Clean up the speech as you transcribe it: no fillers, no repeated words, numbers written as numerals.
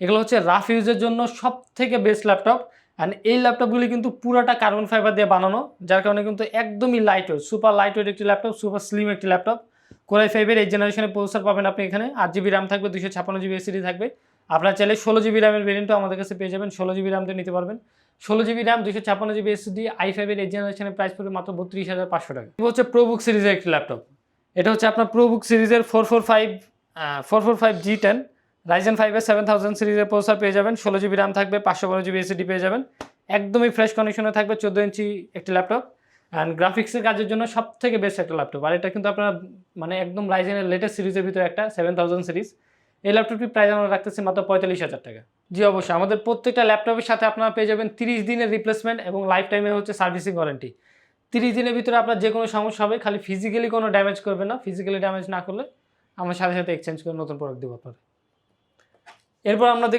এগুলো হচ্ছে রাফ ইউজের জন্য সব থেকে বেস্ট ল্যাপটপ। অ্যান্ড এই ল্যাপটপগুলি কিন্তু পুরোটা কার্বন ফাইবার দিয়ে বানানো, যার কারণে কিন্তু একদমই light weight, super light weight একটি ল্যাপটপ, সুপার স্লিম একটি ল্যাপটপ। Core i5 এই জেনারেশনের প্রসেসর পাবেন আপনি এখানে। 8GB র্যাম থাকবে, 256GB এসএসডি থাকবে। আপনারা চাইলে 16GB র্যামের ভেরিয়েন্টও আমাদের কাছে পেয়ে যাবেন, 16GB র্যাম দিয়ে নিতে পারবেন। 16GB RAM, 256GB SSD, i5 এই জেনারেশনের প্রাইস পড়বে মাত্র 32,500 টাকা। এটা হচ্ছে প্রোবুক সিরিজের একটি ল্যাপটপ। এটা হচ্ছে আপনার প্রোবুক সিরিজের 445G10 Ryzen 5 7000 সিরিজের প্রসেসর পেয়ে যাবেন, 16GB র্যাম থাকবে, 512GB এসএসডি পেয়ে যাবেন। একদমই ফ্রেশ কন্ডিশনে থাকবে, 14 ইঞ্চি একটি ল্যাপটপ। অ্যান্ড গ্রাফিক্সের কাজের জন্য সব থেকে বেস্ট একটা ল্যাপটপ। আর এটা কিন্তু আপনার মানে একদম রাইজেনের লেটেস্ট সিরিজের ভিতরে একটা 7000 সিরিজ। এই ল্যাপটপটির প্রাইস আমরা রাখতেছি মাত্র 45,000 টাকা। জি অবশ্যই, আমাদের প্রত্যেকটা ল্যাপটপের সাথে আপনারা পেয়ে যাবেন 30 দিনের রিপ্লেসমেন্ট এবং লাইফ টাইমে হচ্ছে সার্ভিসিং ওয়ারেন্টি। 30 দিনের ভিতরে আপনার যে কোনো সমস্যা হবে, খালি ফিজিক্যালি কোনো ড্যামেজ করবে না, ফিজিক্যালি ড্যামেজ না করলে আমার সাথে সাথে এক্সচেঞ্জ করে নতুন প্রোডাক্ট দেবো আপনার। এরপর আমরা